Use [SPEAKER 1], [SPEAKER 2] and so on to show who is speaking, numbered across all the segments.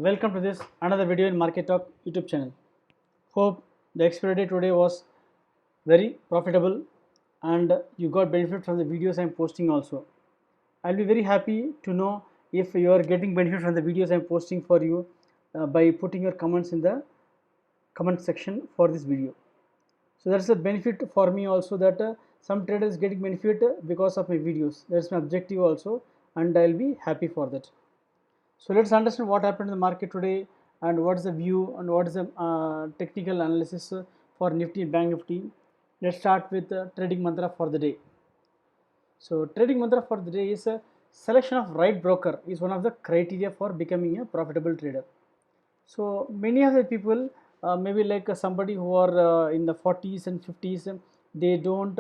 [SPEAKER 1] Welcome to this another video in Market Talk YouTube channel. Hope the expiry day today was very profitable and you got benefit from the videos I am posting also. I'll be very happy to know if you are getting benefit from the videos I am posting for you by putting your comments in the comment section for this video. So that's a benefit for me also, that some traders getting benefit because of my videos. That's my objective also, and I'll be happy for that. So let's understand what happened in the market today and what is the view and what is the technical analysis for Nifty and Bank Nifty. Let's start with the trading mantra for the day. So trading mantra for the day is selection of right broker is one of the criteria for becoming a profitable trader. So many of the people, maybe like somebody who are in the 40s and 50s, they don't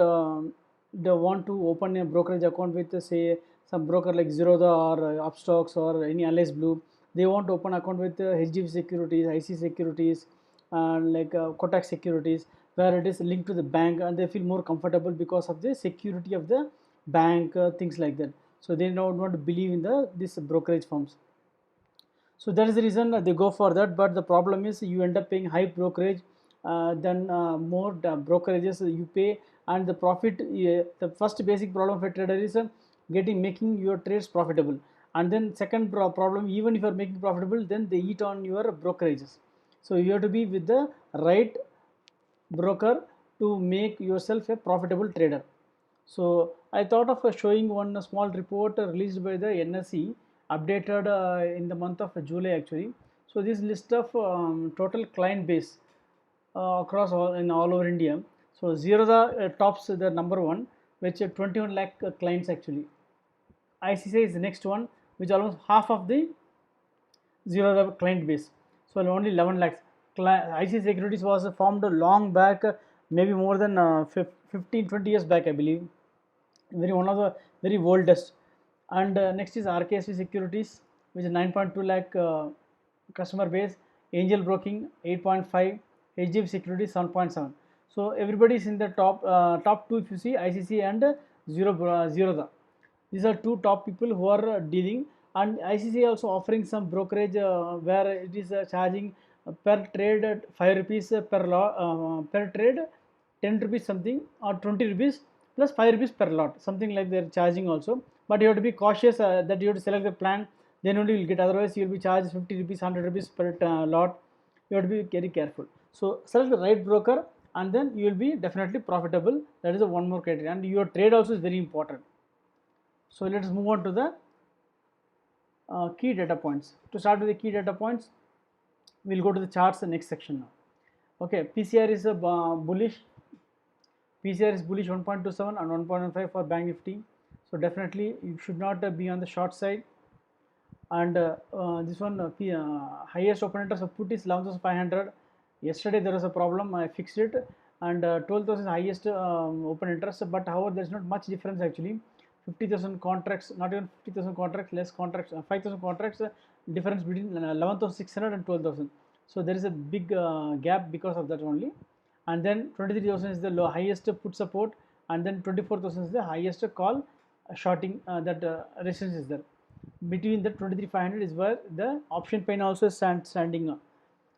[SPEAKER 1] they want to open a brokerage account with say some broker like Zerodha or Upstocks or any Alice Blue. They want to open account with HDFC Securities, IC Securities, and like Kotak Securities, where it is linked to the bank, and they feel more comfortable because of the security of the bank, things like that. So they don't want to believe in the this brokerage firms. So that is the reason they go for that. But the problem is you end up paying high brokerage, then more brokerages you pay, and the profit. The first basic problem of a trader is making your trades profitable, and then second problem, even if you are making profitable, then they eat on your brokerages. So you have to be with the right broker to make yourself a profitable trader. So I thought of showing one small report released by the NSE, updated in the month of July actually. So this list of total client base across all over India. So Zerodha tops the number one, which 21 lakh clients actually. ICICI is the next one, which almost half of the Zerodha client base. So only 11 lakhs. ICICI Securities was formed long back, maybe more than 15-20 years back, I believe. Very one of the very oldest. And next is RKSV Securities, which is 9.2 lakh customer base. Angel Broking 8.5, HDFC Securities 7.7. So everybody is in the top two. If you see ICC and Zerodha, these are two top people who are dealing. And ICC also offering some brokerage where it is charging per trade at 5 rupees per lot, per trade 10 rupees something, or 20 rupees plus 5 rupees per lot, something like they're charging also. But you have to be cautious that you have to select the plan, then only you'll get. Otherwise you will be charged 50 rupees, 100 rupees per lot. You have to be very careful. So select the right broker, and then you will be definitely profitable. That is a one more criteria, and your trade also is very important. So let's move on to the key data points. To start with the key data points, we'll go to the charts, the next section now. Okay, PCR is a bullish. PCR is bullish 1.27 and 1.15 for Bank Nifty. So definitely you should not be on the short side. And this one highest open interest of put is 11,500. Yesterday there was a problem, I fixed it, and 12,000 highest open interest. But however, there is not much difference actually. 50,000 contracts, not even 50,000 contracts, less contracts, 5,000 contracts, difference between 11,600 and 12,000. So there is a big gap because of that only. And then 23,000 is the highest put support, and then 24,000 is the highest call shorting that resistance is there. Between the 23,500 is where the option pain also is standing up.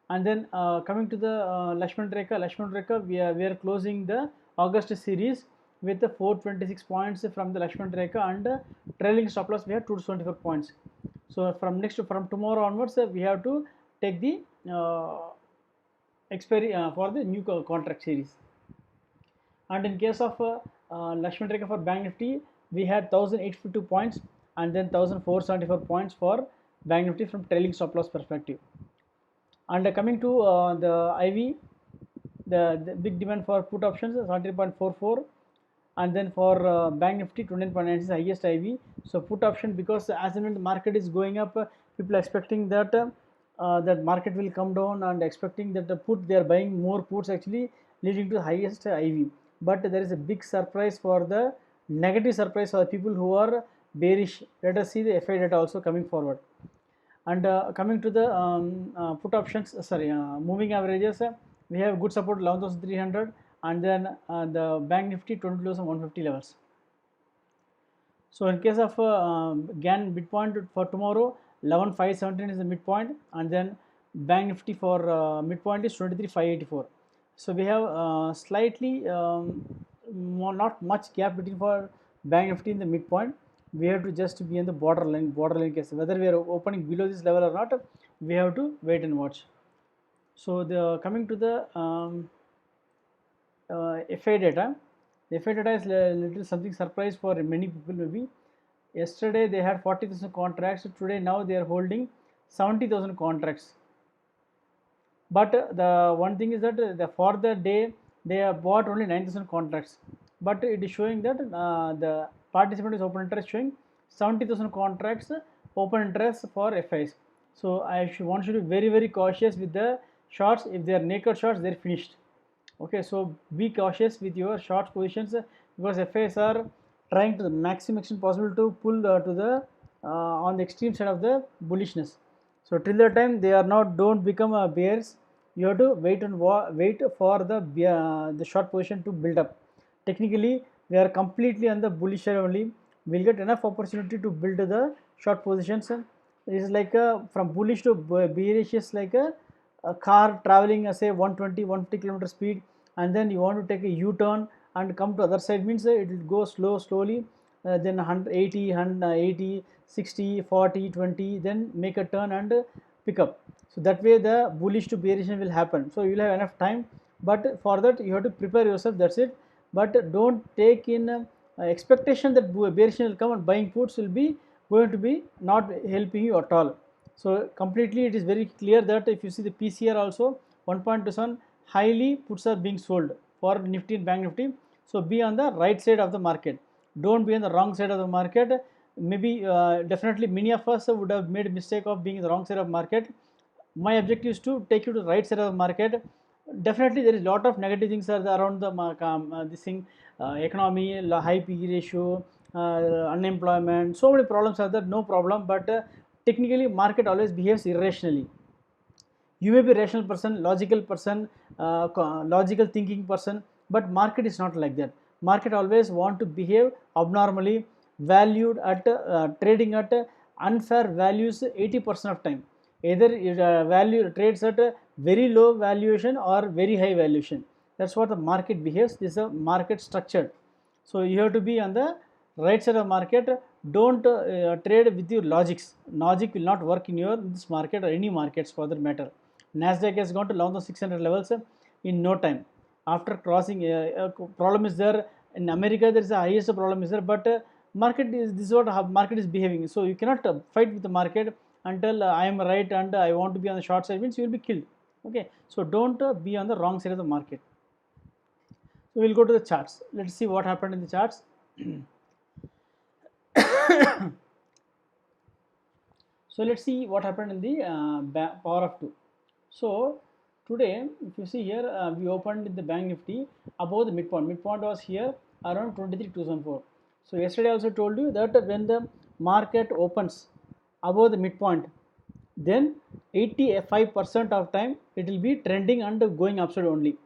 [SPEAKER 1] And then coming to the Lakshman Rekha, we are closing the August series with the 426 points from the Lakshman Rekha, and trailing stop loss we have 274 points. So from tomorrow onwards, we have to take the expiry for the new contract series. And in case of Lakshman Rekha for Bank Nifty, we had 1852 points, and then 1474 points for Bank Nifty from trailing stop loss perspective. And coming to the IV, the big demand for put options is 17.44, and then for Bank Nifty 29.9 is the highest IV. So put option, because as and when the market is going up, people are expecting that that market will come down, and expecting that the put, they are buying more puts actually, leading to the highest IV. But there is a big surprise for the negative surprise for the people who are bearish. Let us see the FI data also coming forward. And coming to the put options, moving averages, we have good support 11,300, and then the Bank Nifty 20,150 levels. So in case of GAN Bitcoin for tomorrow, 11,517 is the midpoint, and then Bank Nifty for midpoint is 23,584. So we have slightly not much gap between for Bank Nifty in the midpoint. We have to just be in the borderline case. Whether we are opening below this level or not, we have to wait and watch. So the coming to the FI data, the FI data is little something surprise for many people maybe. Yesterday they had 40,000 contracts. Today now they are holding 70,000 contracts. But the one thing is that for the day they have bought only 9,000 contracts. But it is showing that the participant is open interest showing 70,000 contracts open interest for FIs. So I want you to be very cautious with the shorts. If they are naked shorts, they are finished. Okay, so be cautious with your short positions because FIs are trying to the maximum extent possible to pull to the on the extreme side of the bullishness. So till the time they are not, don't become bears, you have to wait and wait for the short position to build up. Technically we are completely on the bullish side only. We'll get enough opportunity to build the short positions. It is like from bullish to bearish is like a car traveling say 120-150 km speed, and then you want to take a U-turn and come to other side, means it will go slowly, then 180, 180, 60, 40, 20, then make a turn and pick up. So that way the bullish to bearish will happen. So you will have enough time, but for that you have to prepare yourself, that's it. But don't take in expectation that bearish will come and buying puts will be going to be not helping you at all. So completely it is very clear that if you see the PCR also 1.27 highly puts are being sold for Nifty and Bank Nifty. So be on the right side of the market, don't be on the wrong side of the market. Maybe definitely many of us would have made a mistake of being in the wrong side of market. My objective is to take you to the right side of the market. Definitely there is a lot of negative things are around the this thing, economy, high PE ratio, unemployment, so many problems are there, no problem. But technically market always behaves irrationally. You may be a rational person, logical person, logical thinking person, but market is not like that. Market always want to behave abnormally, valued at trading at unfair values 80% of time. Either it value trades at a very low valuation or very high valuation. That's what the market behaves. This is a market structure. So you have to be on the right side of the market. Don't trade with your logics. Logic will not work in your this market or any markets for that matter. Nasdaq has gone to 11,600 levels in no time. After crossing, problem is there in America. There is the highest problem is there, but market is this is what market is behaving. So you cannot fight with the market until I am right and I want to be on the short side, means you will be killed. Okay, so don't be on the wrong side of the market. So we'll go to the charts. Let's see what happened in the charts. So let's see what happened in the power of 2. So today, if you see here, we opened in the Bank Nifty above the midpoint. Midpoint was here around 23,274. So yesterday I also told you that when the market opens above the midpoint, then 85% of time it will be trending and going upside only.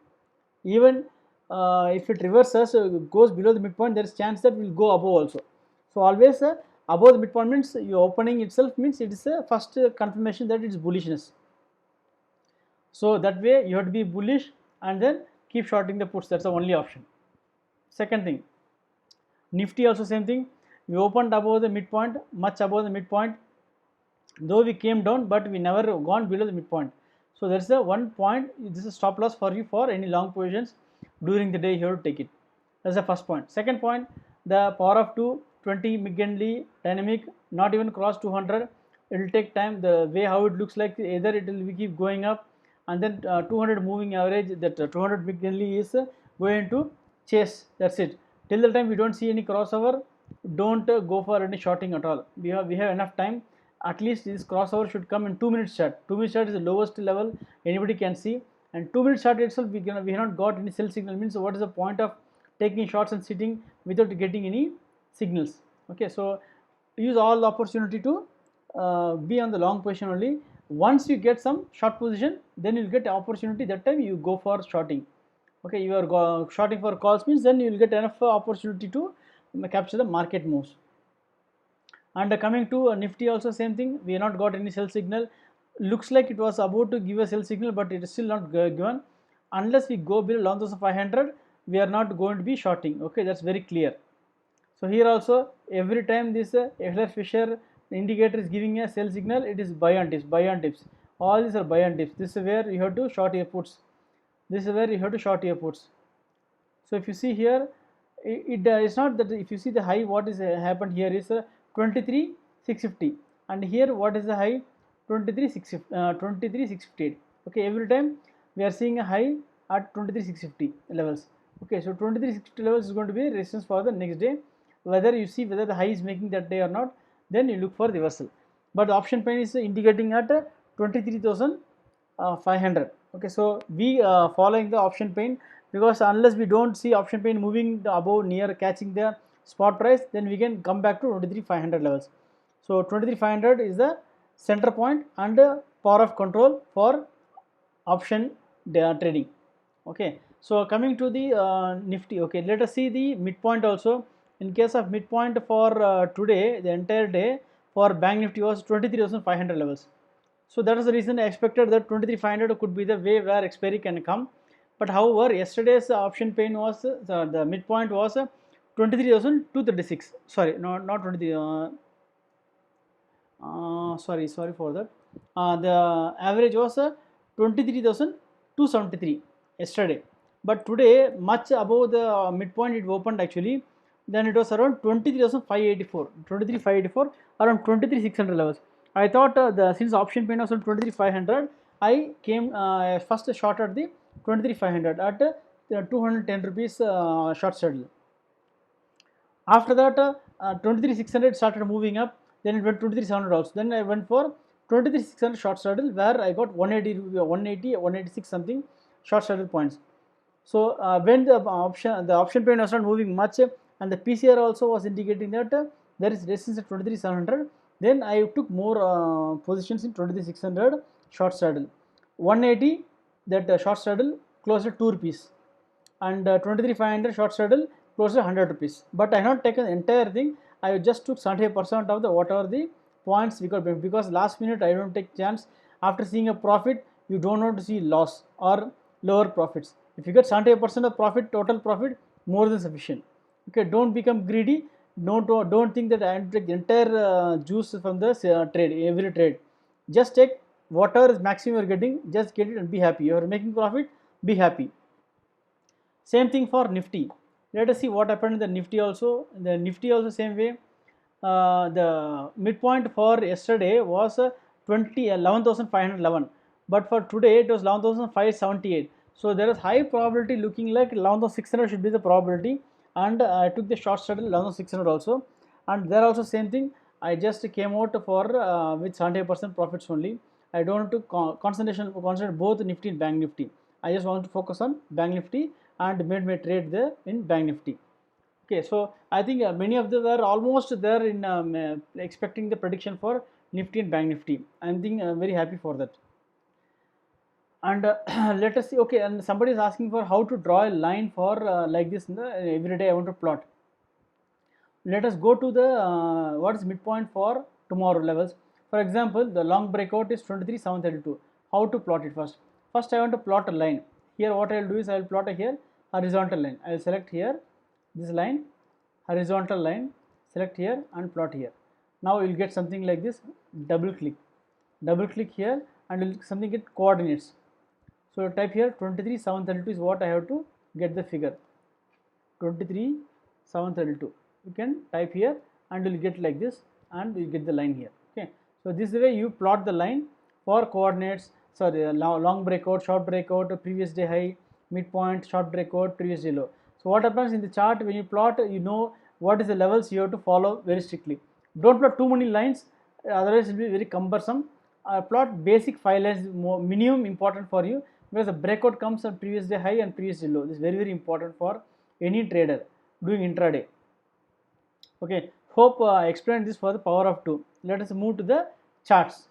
[SPEAKER 1] Even if it reverses, goes below the midpoint, there is chance that will go above also. So always above the midpoint means your opening itself means it is a first confirmation that it is bullishness. So that way you have to be bullish and then keep shorting the puts. That's the only option. Second thing, Nifty also same thing. We opened above the midpoint, much above the midpoint. Though we came down, but we never gone below the midpoint. So that's the one point. This is a stop loss for you for any long positions during the day. You have to take it. That's the first point. Second point, the power of 2, 20 McGinley dynamic, not even cross 200. It will take time. The way how it looks like, either it will keep going up, and then 200 moving average, that 200 McGinley is going to chase. That's it. Till the time we don't see any crossover, don't go for any shorting at all. We have enough time. At least this crossover should come in 2 minutes chart. 2 minutes chart is the lowest level anybody can see, and 2 minutes chart itself we have not got any sell signal. Means what is the point of taking shots and sitting without getting any signals? Okay, so use all the opportunity to be on the long position only. Once you get some short position, then you will get opportunity. That time you go for shorting. Okay, you are shorting for calls, means then you will get enough opportunity to capture the market moves. And coming to Nifty also same thing, we have not got any sell signal. Looks like it was about to give a sell signal, but it is still not given. Unless we go below 11,500, we are not going to be shorting. Okay, that's very clear. So here also every time this Ehler-Fisher indicator is giving a sell signal, it is buy on dips, buy on dips. All these are buy on dips. This is where you have to short your puts. This is where you have to short your puts. So if you see here, it's not that if you see the high, what is happened here is 23,650, and here what is the high? 23,658. Okay, every time we are seeing a high at 23,650 levels. Okay, so 23,650 levels is going to be resistance for the next day. Whether you see whether the high is making that day or not, then you look for reversal. But the option pain is indicating at 23,500. Okay, so we following the option pain, because unless we don't see option pain moving above near catching the spot price, then we can come back to 23,500 levels. So 23,500 is the center point and power of control for option trading. Okay, so coming to the Nifty. Okay, let us see the midpoint also. In case of midpoint for today, the entire day for Bank Nifty was 23,500 levels. So that is the reason I expected that 23,500 could be the way where expiry can come. But however, yesterday's option pain was the midpoint was 23,236. Sorry, not 23. Sorry for that. The average was 23,273 yesterday. But today, much above the midpoint, it opened actually. Then it was around 23,584, 23,584, around 23,600 levels. I thought since option pain was on 23,500, I came first short at the 23,500 at 210 rupees short saddle. After that 23,600 started moving up, then it went 23,700 also. Then I went for 23,600 short saddle, where I got 186 something short saddle points. So when the option pain was not moving much, and the PCR also was indicating that there is resistance at 23,700, then I took more positions in 23,600 short saddle. 180 that short saddle closed at 2 rupees, and 23,500 short saddle closed at 100 rupees. But I have not taken the entire thing. I just took 75% of the whatever the points we got, because last minute I don't take chance. After seeing a profit, you don't want to see loss or lower profits. If you get 75% of profit, total profit, more than sufficient. Okay, don't become greedy. Don't think that I am take the entire juice from the trade, every trade. Just take whatever is maximum you are getting, just get it and be happy. You are making profit, be happy. Same thing for Nifty. Let us see what happened in the Nifty also. The Nifty also same way. The midpoint for yesterday was 11,511, but for today it was 11,578. So there is high probability looking like 11,600 should be the probability, and I took the short straddle 11,600 also, and there also same thing. I just came out for with 70% profits only. I don't want to concentrate both Nifty and Bank Nifty. I just want to focus on Bank Nifty and made my trade there in Bank Nifty. Okay, so I think many of them were almost there in expecting the prediction for Nifty and Bank Nifty. I think very happy for that. And let us see. Okay, and somebody is asking for how to draw a line for like this in the every day I want to plot. Let us go to the what is midpoint for tomorrow levels. For example, the long breakout is 23,732. How to plot it first? First, I want to plot a line. Here, what I will do is I will plot a here horizontal line. I will select here this line, horizontal line, select here and plot here. Now you will get something like this. Double click here, and you will something get coordinates. So type here 23,732 is what I have to get the figure. 23,732. You can type here and you will get like this, and you get the line here. Okay, so this is the way you plot the line for coordinates. Sorry, long breakout, short breakout, previous day high, midpoint, short breakout, previous day low. So what happens in the chart when you plot, you know what is the levels you have to follow very strictly. Don't plot too many lines, otherwise it will be very cumbersome. Plot basic 5 lines, minimum important for you, because the breakout comes on previous day high and previous day low. This is very important for any trader doing intraday. Okay, hope I explained this for the power of 2. Let us move to the charts.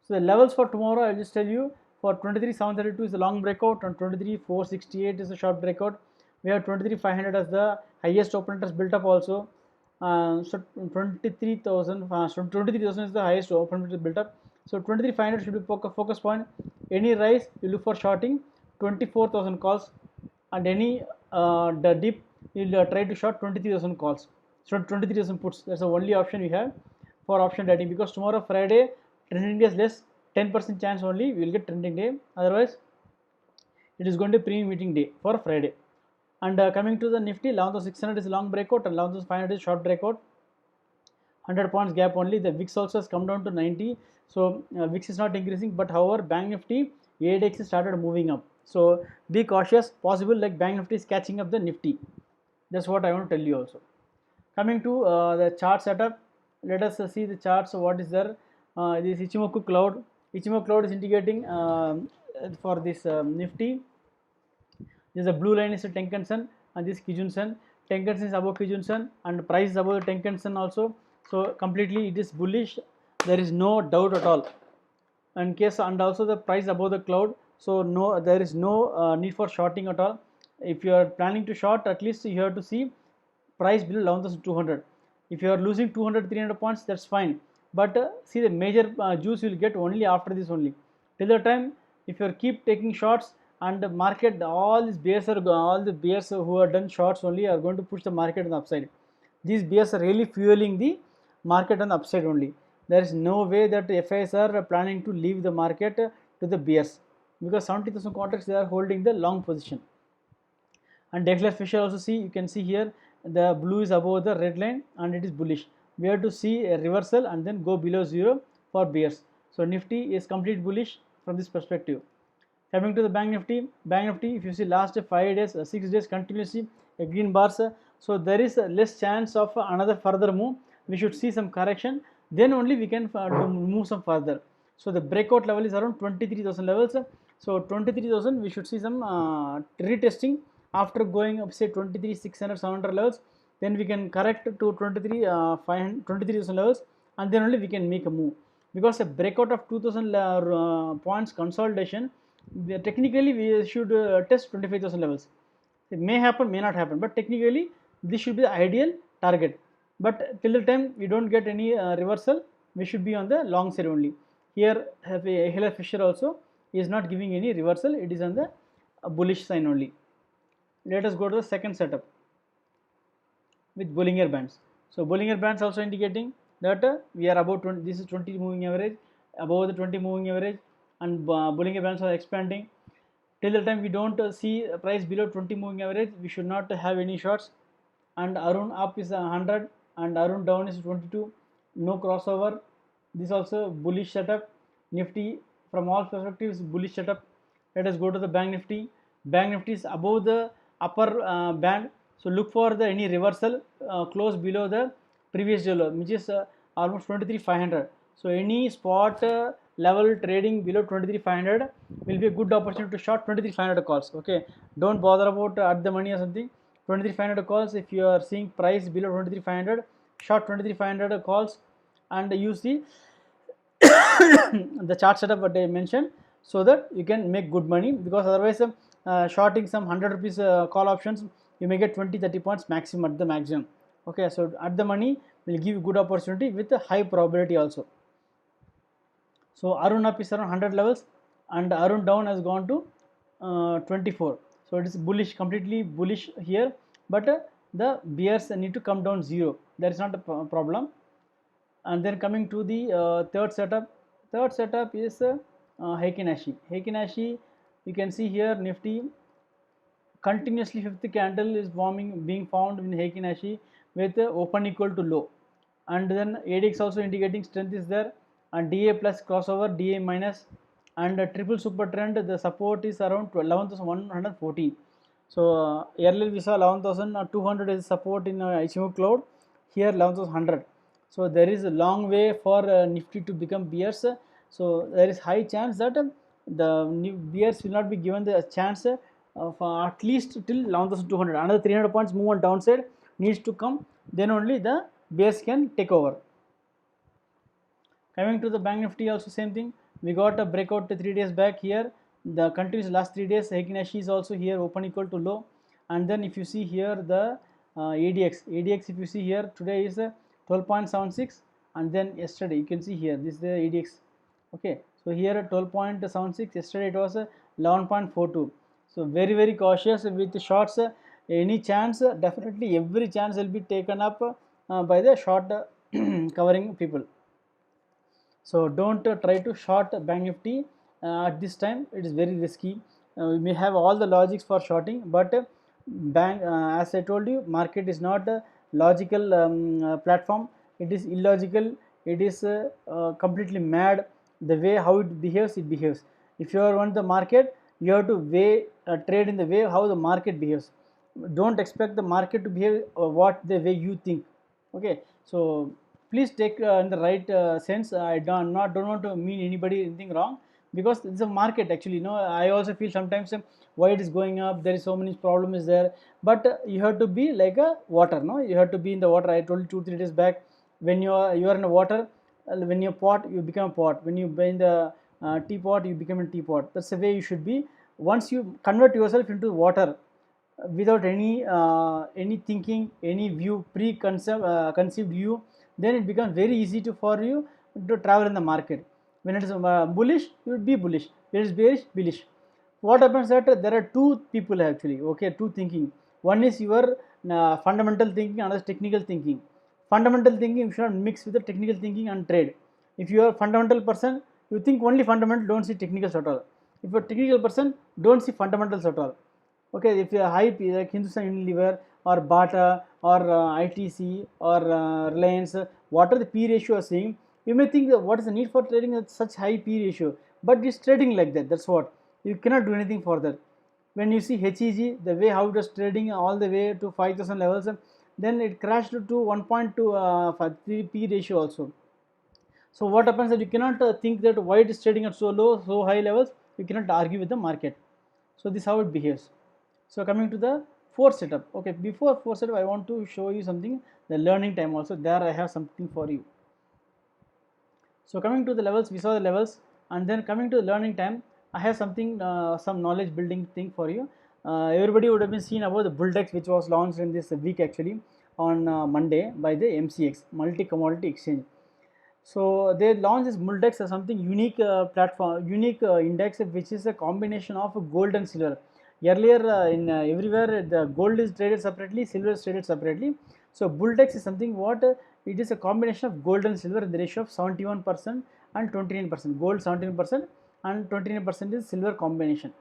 [SPEAKER 1] So the levels for tomorrow, I will just tell you. For 23,732 is the long breakout, and 23,468 is the short breakout. We have 23,500 as the highest open interest built up also. So 23,000, so 23,000 is the highest open interest built up. So 23,500 should be focus point. Any rise you look for shorting, 24,000 calls, and any the dip you'll try to short 23,000 calls. So 23,000 puts. That's the only option we have for option trading, because tomorrow Friday trending day is less, 10% chance only we will get trending day. Otherwise it is going to be pre-meeting day for Friday. And coming to the Nifty, 11,600 is long breakout and 11,500 is short breakout. 100 points gap only. The VIX also has come down to 90. So VIX is not increasing, but however Bank Nifty ADX started moving up. So be cautious. Possible like Bank Nifty is catching up the Nifty. That's what I want to tell you also. Coming to the chart setup, let us see the charts. So what is there? This Ichimoku cloud. Ichimoku cloud is indicating for this Nifty. This the blue line is the Tenkan-sen and this Kijun-sen. Tenkan-sen is above Kijun-sen and price is above the Tenkan-sen also. So completely it is bullish. There is no doubt at all. In case, and also the price above the cloud. So no, there is no need for shorting at all. If you are planning to short, at least you have to see price below 11,200. If you are losing 200, 300 points, that's fine. But see the major juice you will get only after this only. Till the time, if you keep taking shots and the market, all the bears who are done shorts only are going to push the market on the upside. These bears are really fueling the market on the upside only. There is no way that FIs are planning to leave the market to the bears, because 70,000 contracts they are holding the long position. And Dexler Fisher also, see, you can see here the blue is above the red line and it is bullish. We have to see a reversal and then go below zero for bears. So Nifty is complete bullish from this perspective. Coming to the Bank Nifty, if you see last 5 days, 6 days continuously a green bars, so there is less chance of another further move. We should see some correction, then only we can move some further. So the breakout level is around 23,000 levels. So 23,000 we should see some retesting after going up, say 23,600, 700 levels. Then we can correct to 23,000 levels, and then only we can make a move, because a breakout of 2,000 points consolidation, technically we should test 25,000 levels. It may happen, may not happen, but technically this should be the ideal target. But till the time we don't get any reversal, we should be on the long side only. Here Hiller Fisher also is not giving any reversal, it is on the bullish sign only. Let us go to the second setup with Bollinger Bands. So Bollinger Bands also indicating that we are about 20, this is 20 moving average, above the 20 moving average, and Bollinger Bands are expanding. Till the time we don't see price below 20 moving average, we should not have any shorts. And Arun up is 100 and Arun down is 22, no crossover. This also bullish setup. Nifty from all perspectives bullish setup. Let us go to the Bank Nifty. Bank Nifty is above the upper band, so look for the any reversal close below the previous level, which is almost 23,500. So any spot level trading below 23,500 will be a good opportunity to short 23,500 calls. Okay, don't bother about at the money or something. 23,500 calls. If you are seeing price below 23,500, short 23,500 calls and use the the chart setup what I mentioned, so that you can make good money, because otherwise shorting some 100 rupees call options, you may get 20-30 points maximum at the maximum. Okay, so at the money will give you good opportunity with a high probability also. So Arun up is around 100 levels and Arun down has gone to 24. So it is bullish, completely bullish here, but the bears need to come down zero. That is not a problem. And then coming to the third setup is Heikin Ashi. Heikin Ashi, you can see here Nifty continuously fifth candle is being found in Heikin Ashi with open equal to low, and then ADX also indicating strength is there, and DA plus crossover, DA minus, and triple super trend, the support is around 11,114. So earlier we saw 11,200 is support in Ichimoku cloud, here 11,100. So there is a long way for Nifty to become bears. So there is high chance that the bears will not be given the chance of at least till 11,200. Another 300 points move on downside needs to come, then only the bears can take over. Coming to the Bank Nifty also same thing. We got a breakout 3 days back here. The continuous last 3 days, Heikin Ashi is also here open equal to low. And then if you see here the ADX if you see here, today is 12.76, and then yesterday you can see here, this is the ADX. Okay, so here at 12.76, yesterday it was 11.42. So very cautious with the shorts. Any chance, definitely every chance will be taken up by the short covering people. So don't try to short Bank Nifty at this time. It is very risky. We may have all the logics for shorting, but as I told you, market is not a logical platform. It is illogical. It is completely mad. The way how it behaves, it behaves. If you are on the market, you have to trade in the way how the market behaves. Don't expect the market to behave what the way you think. Okay, so please take in the right sense. I don't want to mean anybody anything wrong, because it's a market actually. I also feel sometimes why it is going up, there is so many problem is there, but you have to be like a water. You have to be in the water. I told you 2-3 days back, when you are in the water, when you pot, you become a pot. When you buy in the teapot, you become a teapot. That's the way you should be. Once you convert yourself into water, without any thinking, any view, conceived view, then it becomes very easy for you to travel in the market. When it is bullish, you will be bullish. When it is bearish. What happens that there are two people actually, okay, two thinking. One is your fundamental thinking, another is technical thinking. Fundamental thinking you should not mix with the technical thinking and trade. If you are a fundamental person, you think only fundamental, don't see technicals at all. If you are a technical person, don't see fundamentals at all. Okay, if you are high P like Hindustan Unilever or Bata or ITC or Reliance, whatever the P ratio you are seeing, you may think that what is the need for trading at such high P ratio, but it's trading like that. That's what, you cannot do anything for that. When you see HEG, the way how it was trading all the way to 5,000 levels, then it crashed to 1.23 P ratio also. So what happens that you cannot think that why it is trading at so low, so high levels, you cannot argue with the market. So this is how it behaves. So coming to the fourth setup. Okay, before fourth setup, I want to show you something, the learning time also. There I have something for you. So coming to the levels, we saw the levels, and then coming to the learning time, I have something, some knowledge building thing for you. Everybody would have been seen about the Bulldex, which was launched in this week actually on Monday by the MCX, Multi Commodity Exchange. So they launched this Muldex as something unique platform, unique index, which is a combination of gold and silver. Earlier in everywhere the gold is traded separately, silver is traded separately. So Bulldex is something what it is a combination of gold and silver in the ratio of 71% and 29%. Gold 17% and 29% is silver combination.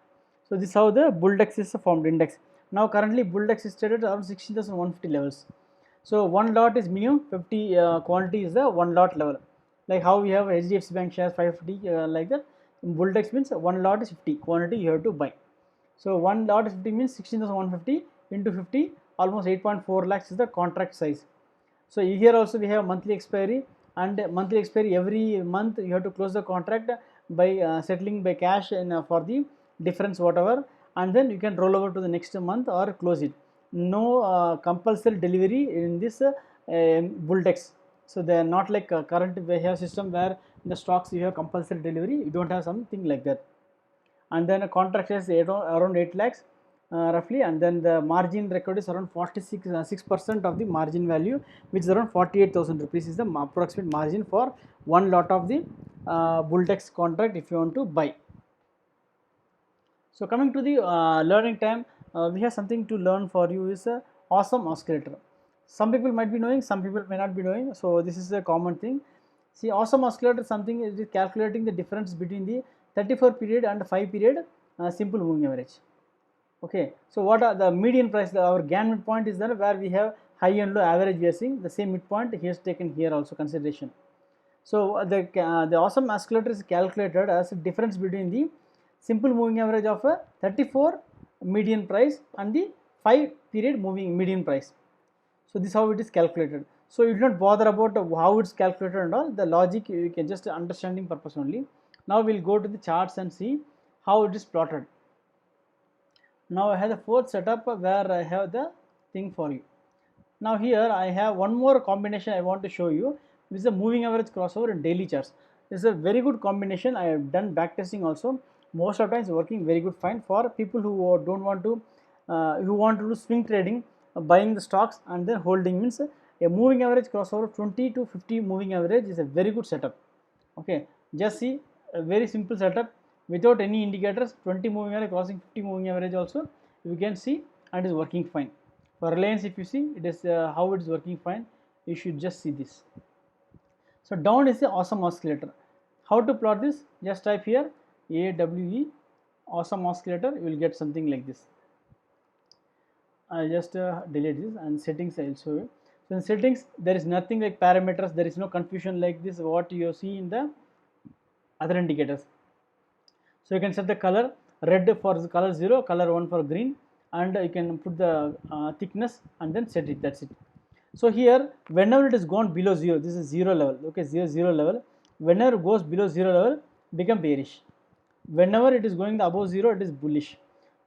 [SPEAKER 1] So this is how the Bulldex is formed index. Now currently Bulldex is traded around 16,150 levels. So one lot is minimum, 50 quantity is the one lot level. Like how we have HDFC Bank shares 550 like that. Bulldex means one lot is 50, quantity you have to buy. So one lot is 50 means 16,150 into 50, almost 8.4 lakhs is the contract size. So here also we have monthly expiry, and monthly expiry every month you have to close the contract by settling by cash and for the difference whatever, and then you can roll over to the next month or close it. No compulsory delivery in this Bulldex. So they are not like current we have system where in the stocks you have compulsory delivery. You don't have something like that. And then a contract is around 8 lakhs roughly, and then the margin record is around 6% of the margin value, which is around 48,000 rupees is the approximate margin for one lot of the Bulldex contract if you want to buy. So coming to the learning time, we have something to learn for you is awesome oscillator. Some people might be knowing, some people may not be knowing, so this is a common thing. See, awesome oscillator is something is calculating the difference between the 34 period and 5 period simple moving average. Okay, so what are the median price? Our Gann midpoint is there where we have high and low average we are seeing. The same midpoint he has taken here also consideration. So the awesome oscillator is calculated as a difference between the simple moving average of a 34 median price and the 5 period moving median price. So this is how it is calculated. So you do not bother about how it's calculated and all. The logic you can just understanding purpose only. Now we'll go to the charts and see how it is plotted. Now I have the fourth setup where I have the thing for you. Now here I have one more combination I want to show you, which is the moving average crossover in daily charts. This is a very good combination. I have done back testing also. Most of the times working very good fine for people who don't want to who want to do swing trading. buying the stocks and then holding, means a moving average crossover 20 to 50 moving average is a very good setup. Okay, just see a very simple setup without any indicators, 20 moving average crossing 50 moving average also you can see, and is working fine. For Reliance, if you see, it is how it is working fine, you should just see this. So down is the awesome oscillator. How to plot this? Just type here AWE awesome oscillator, you will get something like this. I'll just delete this, and settings I will show you. So in settings there is nothing like parameters, there is no confusion like this what you see in the other indicators. So you can set the color red for the color 0, color 1 for green, and you can put the thickness and then set it, that's it. So here whenever it is gone below 0, this is 0 level, okay, 0 level, whenever it goes below 0 level become bearish, whenever it is going above 0 it is bullish.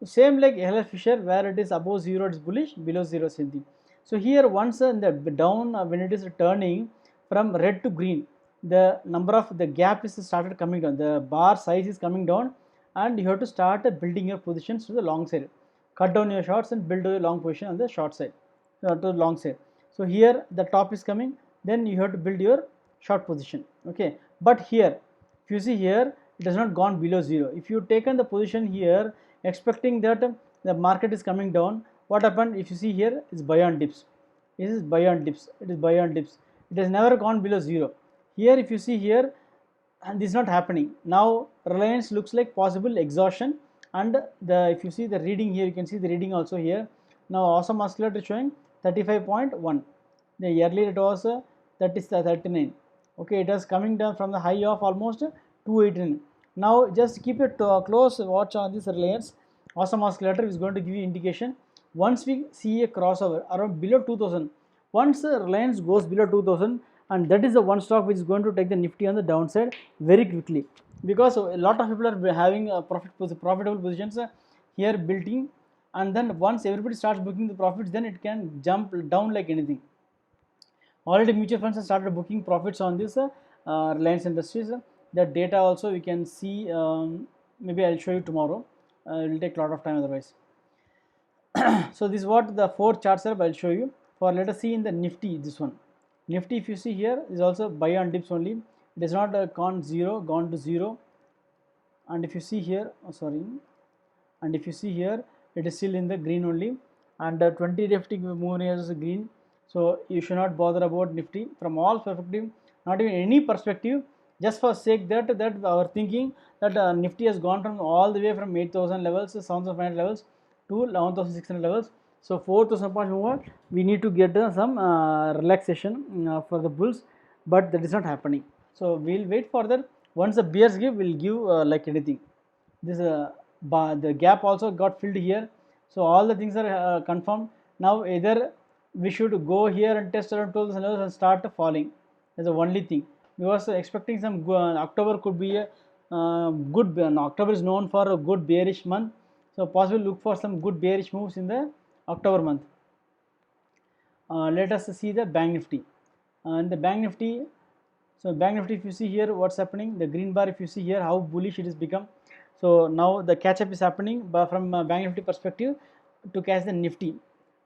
[SPEAKER 1] Same like Heller Fisher, where it is above 0 it is bullish, below 0 same thing. So here once in the down, when it is turning from red to green, the number of the gap is started coming down, the bar size is coming down, and you have to start building your positions to the long side. Cut down your shorts and build a long position on the short side, to the long side. So here the top is coming, then you have to build your short position. Okay, but here if you see here it has not gone below 0. If you taken the position here expecting that the market is coming down, what happened? If you see here is buy on dips, this is buy on dips, it is buy on dips, it has never gone below 0. Here if you see here, and this is not happening. Now Reliance looks like possible exhaustion, and the if you see the reading here, you can see the reading also here. Now awesome oscillator showing 35.1, the earlier it was that is 39. Okay, it is coming down from the high of almost 289. Now just keep it close watch on this Reliance. Awesome oscillator is going to give you indication once we see a crossover around below 2000. Once Reliance goes below 2000, and that is the one stock which is going to take the Nifty on the downside very quickly, because a lot of people are having profitable positions here built in, and then once everybody starts booking the profits, then it can jump down like anything. Already mutual funds have started booking profits on this Reliance Industries. The data also we can see, maybe I'll show you tomorrow, it will take a lot of time otherwise. So this is what the 4 charts are, I'll show you. For let us see in the Nifty, this one. Nifty if you see here is also buy on dips only, it is not gone to 0, and if you see here, and if you see here it is still in the green only, and 20 Nifty moving as green. So you should not bother about Nifty from all perspective, not even any perspective, just for sake that our thinking that Nifty has gone from all the way from 8,000 levels, 7,500 levels to 11,600 levels. So 4,000 points more, we need to get some relaxation for the bulls, but that is not happening. So we will wait for that. Once the bears give, we will give like anything. This the gap also got filled here. So all the things are confirmed. Now either we should go here and test around 12,000 levels and start falling. That's the only thing. Because expecting some October could be a good. October is known for a good bearish month. So possibly look for some good bearish moves in the October month. Let us see the Bank Nifty. And the Bank Nifty, so Bank Nifty if you see here what's happening, the green bar if you see here how bullish it has become. So now the catch up is happening, but from Bank Nifty perspective to catch the Nifty.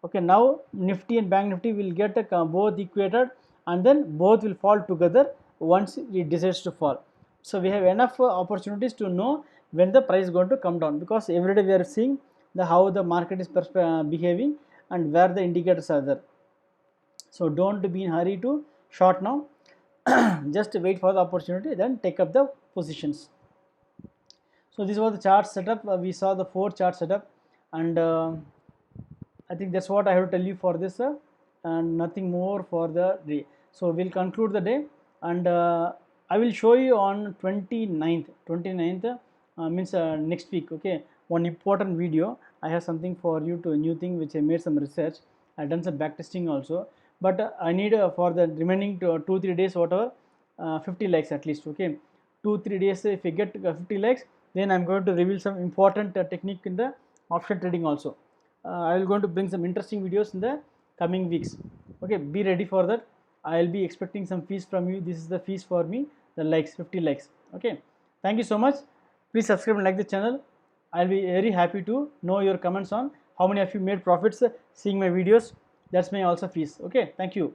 [SPEAKER 1] Okay, now Nifty and Bank Nifty will get both equated, and then both will fall together once it decides to fall. So we have enough opportunities to know when the price is going to come down, because every day we are seeing the how the market is behaving and where the indicators are there. So don't be in hurry to short now. Just wait for the opportunity, then take up the positions. So this was the chart setup. We saw the 4 chart setup, and I think that's what I have to tell you for this, and nothing more for the day. So we'll conclude the day, and I will show you on 29th means next week. Okay, one important video. I have something for you to new thing which I made some research. I done some back testing also, but I need for the remaining 2-3 days whatever 50 likes at least. Okay, 2-3 days if I get 50 likes, then I'm going to reveal some important technique in the option trading also. I will going to bring some interesting videos in the coming weeks. Okay, be ready for that. I will be expecting some fees from you. This is the fees for me, the likes, 50 likes. Okay, thank you so much. Please subscribe and like the channel. I'll be very happy to know your comments on how many of you made profits seeing my videos. That's my also fees. Okay, thank you.